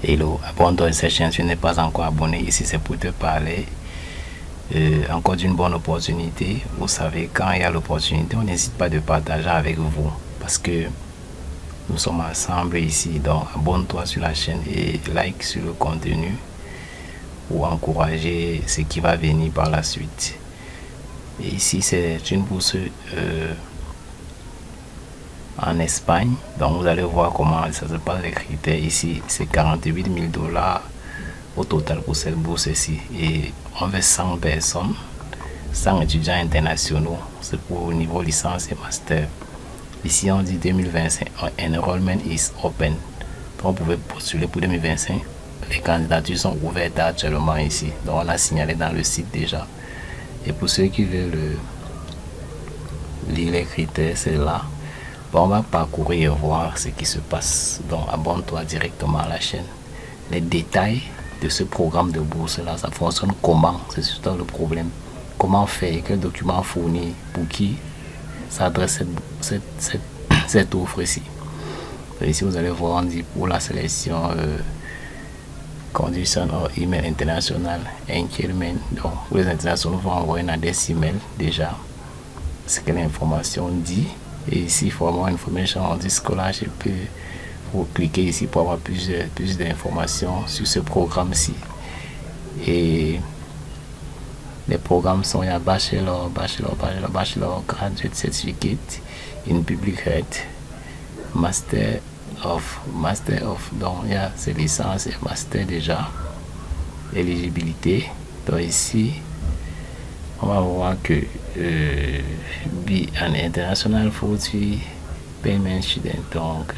Hello, abonne-toi à cette chaîne si tu n'es pas encore abonné. Ici, c'est pour te parler encore d'une bonne opportunité. Vous savez, quand il y a l'opportunité, on n'hésite pas de partager avec vous parce que nous sommes ensemble ici. Donc, abonne-toi sur la chaîne et like sur le contenu pour encourager ce qui va venir par la suite. Et ici, c'est une bourse en Espagne. Donc vous allez voir comment ça se passe, les critères. Ici c'est 48 000 $ au total pour cette bourse ici, et on veut 100 personnes, 100 étudiants internationaux. C'est pour niveau licence et master. Ici on dit 2025 enrollment is open, donc vous pouvez postuler pour 2025. Les candidatures sont ouvertes actuellement ici, donc on a signalé dans le site déjà. Et pour ceux qui veulent lire les critères, c'est là. Bon, on va parcourir et voir ce qui se passe. Donc abonne-toi directement à la chaîne. Les détails de ce programme de bourse là, ça fonctionne comment, c'est surtout le problème. Comment faire, quels documents fournir, pour qui s'adresse cette offre ici. Et ici vous allez voir, on dit pour la sélection condition or email international engagement. Donc les internationaux vont envoyer une adresse email déjà, ce que l'information dit. Et ici, for more information on this scholarship, vous cliquez ici pour avoir plus d'informations sur ce programme-ci. Et les programmes sont, il y a bachelor, graduate certificate in public health, master of, donc il y a ces licences et master déjà, éligibilité. Donc ici on va voir que be an international food payment student. Donc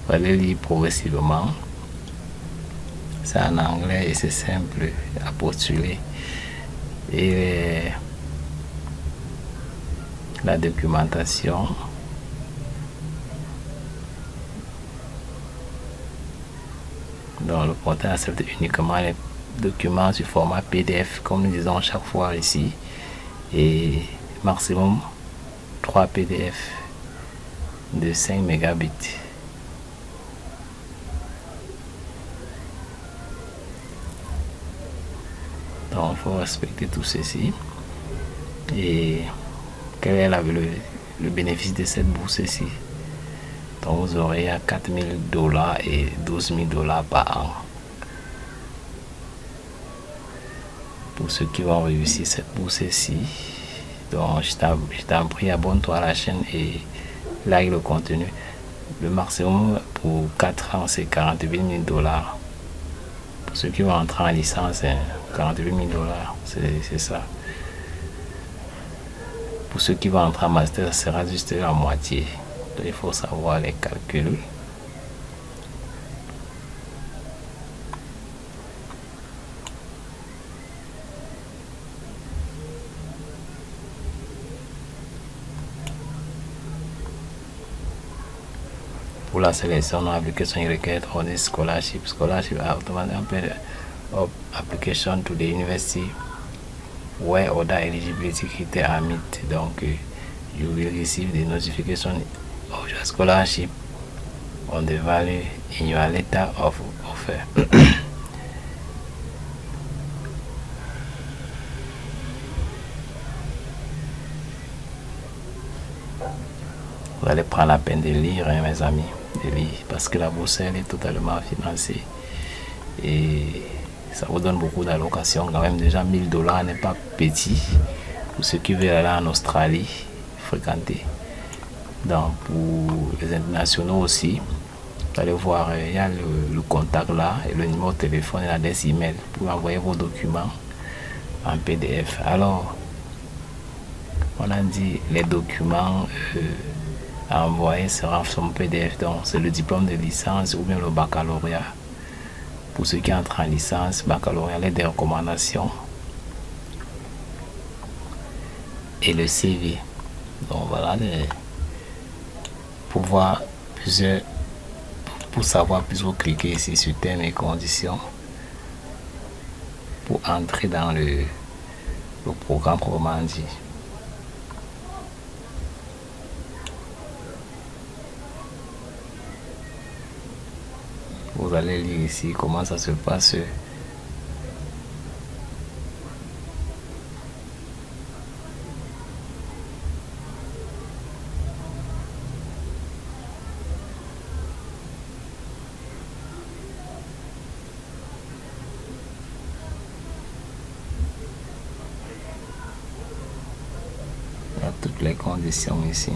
on va les lire progressivement. C'est en anglais et c'est simple à postuler. Et la documentation, donc le portail accepte uniquement les documents sur format PDF, comme nous disons chaque fois ici, et maximum 3 PDF de 5 mégabits. Donc il faut respecter tout ceci. Et quel est le bénéfice de cette bourse ici? Donc vous aurez à 4 000 $ et 12 000 $ par an. Pour ceux qui vont réussir cette bourse ici, donc je t'en prie, abonne-toi à la chaîne et like le contenu. Le maximum pour 4 ans c'est 48 000 $. Pour ceux qui vont entrer en licence, 48 000 $, c'est ça. Pour ceux qui vont entrer en master, ça sera juste la moitié. Donc il faut savoir les calculs. Pour la sélection, l'application requiert on scholarship automatic application to the university where other eligibility criteria are met. Donc you will receive the notification of your scholarship on the value in your letter of offer. Vous allez prendre la peine de lire, hein, mes amis, de lire, parce que la bourse elle est totalement financée et ça vous donne beaucoup d'allocations quand même. Déjà 1 000 $ n'est pas petit pour ceux qui veulent aller en Australie fréquenter. Donc pour les internationaux aussi, vous allez voir, il y a le contact là et le numéro de téléphone et l'adresse email pour envoyer vos documents en PDF. Alors on a dit les documents à envoyer sera en PDF. Donc c'est le diplôme de licence ou bien le baccalauréat. Pour ceux qui entrent en licence, baccalauréat, lettre de recommandation et le CV. Donc voilà, pour savoir plus, vous cliquez ici sur termes et conditions pour entrer dans le programme proprement dit. Vous allez lire ici comment ça se passe. Il y a toutes les conditions ici.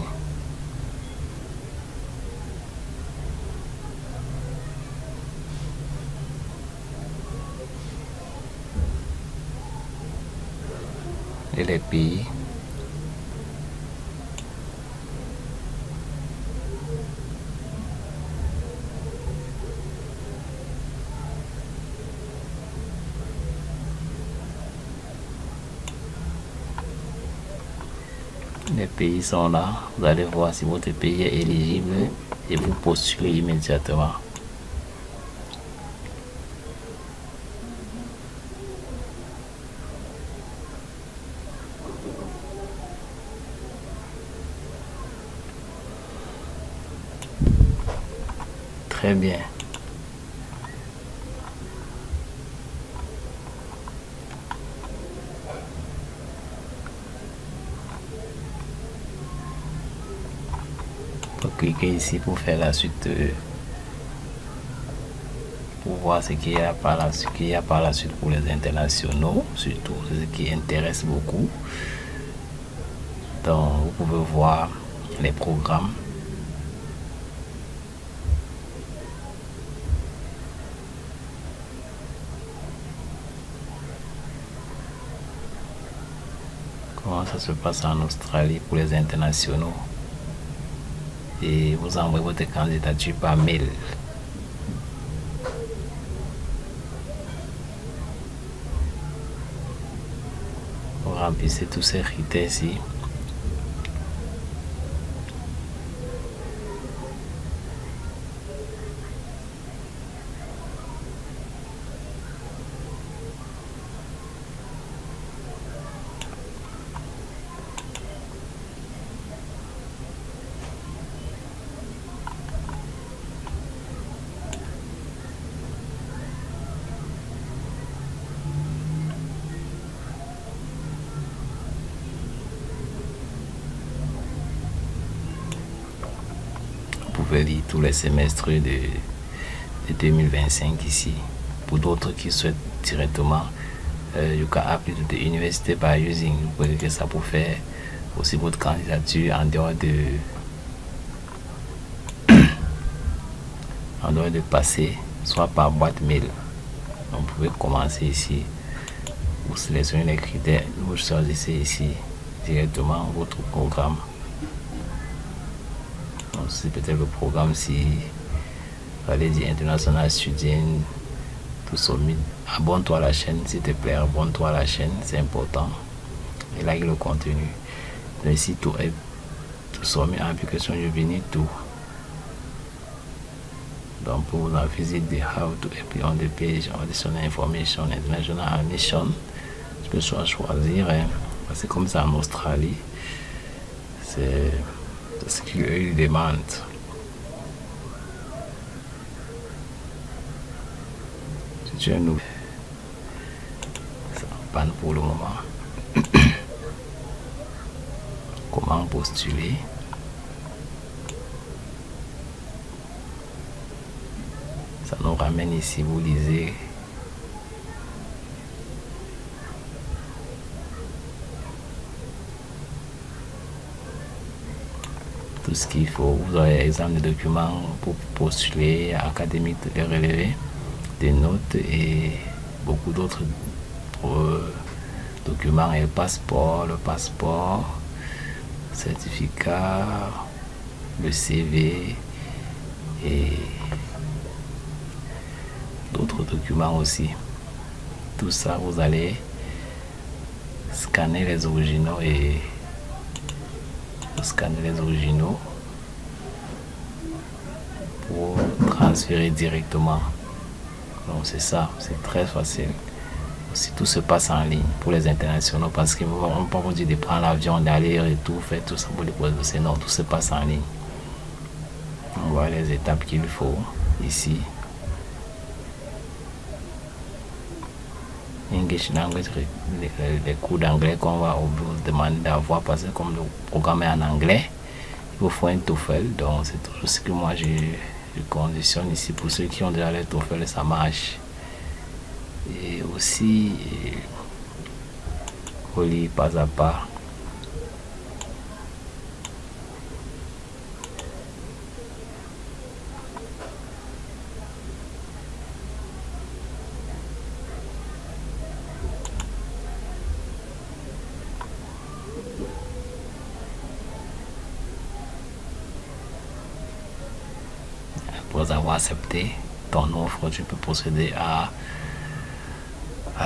Et les pays. Les pays sont là. Vous allez voir si votre pays est éligible et vous postulez immédiatement. Très bien. Cliquez ici pour faire la suite, pour voir ce qu'il y a par la suite pour les internationaux, surtout ce qui intéresse beaucoup. Donc vous pouvez voir les programmes. Comment ça se passe en Australie pour les internationaux. Et vous envoyez votre candidature par mail. Vous remplissez tous ces critères ici. Vous pouvez lire tous les semestres de 2025 ici. Pour d'autres qui souhaitent directement, you can apply to the university by using. Vous pouvez faire ça pour faire aussi votre candidature en dehors de passer soit par boîte mail. Donc, vous pouvez commencer ici. Vous sélectionnez les critères, vous choisissez ici directement votre programme. C'est peut-être le programme si allez dire International Student, tout soumis. Abonne-toi à la chaîne s'il te plaît, abonne-toi à la chaîne, c'est important, et like le contenu. Mais si tout est tout soumis à l'application Udemy tout. Donc pour vous en visiter how to apply on the page additional information international admission, je peux choisir parce que comme ça en Australie c'est ce qu'ils demandent. Si tu es nouveau, ça panne pour le moment. Comment postuler? Ça nous ramène ici, vous lisez. Tout ce qu'il faut. Vous aurez exemple de documents pour postuler, académique de relever, des notes et beaucoup d'autres documents, et le passeport, certificat, le CV et d'autres documents aussi. Tout ça, vous allez scanner les originaux et pour transférer directement. Donc c'est ça, c'est très facile. Aussi tout se passe en ligne pour les internationaux, parce qu'ils vont pas vous dire de prendre l'avion, d'aller et tout, faire tout ça pour déposer le dossier. Non, tout se passe en ligne. On voit les étapes qu'il faut ici. English language, les cours d'anglais qu'on va vous demander d'avoir, parce que comme le programme est en anglais, il vous faut un TOEFL. Donc c'est tout ce que moi je conditionne ici. Pour ceux qui ont déjà le TOEFL, ça marche. Et aussi relis pas à pas. Après avoir accepté ton offre, tu peux procéder à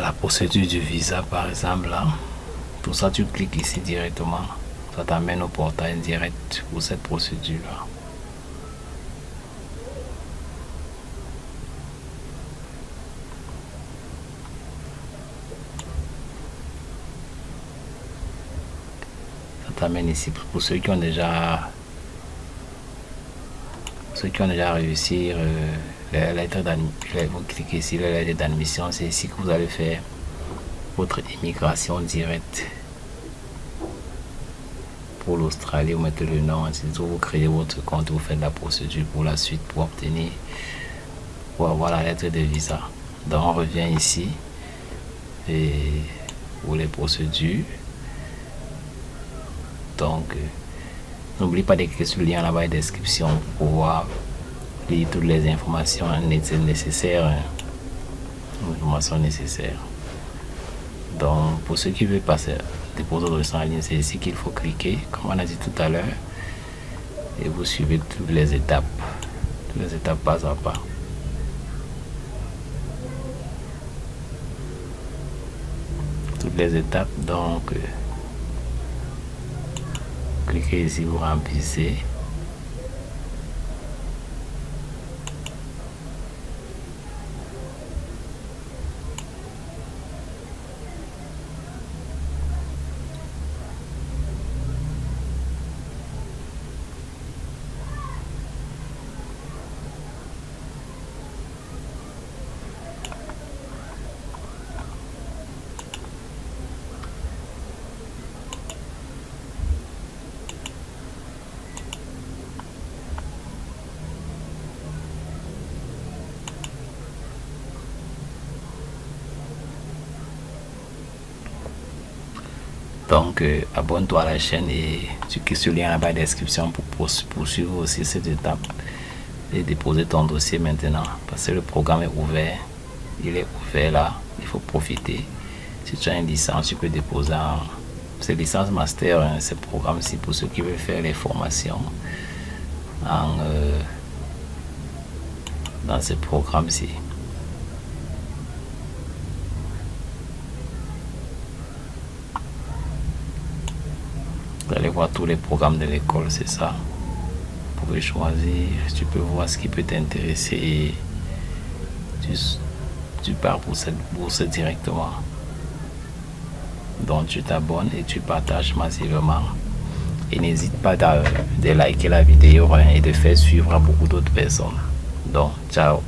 la procédure du visa, par exemple. Là. Pour ça, tu cliques ici directement. Ça t'amène au portail direct pour cette procédure-là. Ça t'amène ici pour ceux qui ont déjà réussi les lettres d'admission. Vous cliquez ici les lettres d'admission. C'est ici que vous allez faire votre immigration directe pour l'Australie. Vous mettez le nom, vous créez votre compte, vous faites la procédure pour la suite pour avoir la lettre de visa. Donc on revient ici et pour les procédures. Donc n'oublie pas de cliquer sur le lien là-bas en description pour pouvoir lire toutes les informations nécessaires. Donc pour ceux qui veulent passer déposer le sang en ligne, c'est ici qu'il faut cliquer comme on a dit tout à l'heure, et vous suivez toutes les étapes pas à pas. Toutes les étapes, donc cliquez ici, vous remplissez. Donc abonne-toi à la chaîne et tu cliques sur le lien là-bas en description pour poursuivre aussi cette étape et déposer ton dossier maintenant, parce que le programme est ouvert. Il est ouvert là, il faut profiter. Si tu as une licence, tu peux déposer c'est licence master, hein, ce programme-ci pour ceux qui veulent faire les formations dans ce programme-ci. Vous allez voir tous les programmes de l'école, c'est ça. Vous pouvez choisir, tu peux voir ce qui peut t'intéresser et tu pars pour cette bourse directement. Donc tu t'abonnes et tu partages massivement. Et n'hésite pas de liker la vidéo et de faire suivre à beaucoup d'autres personnes. Donc ciao.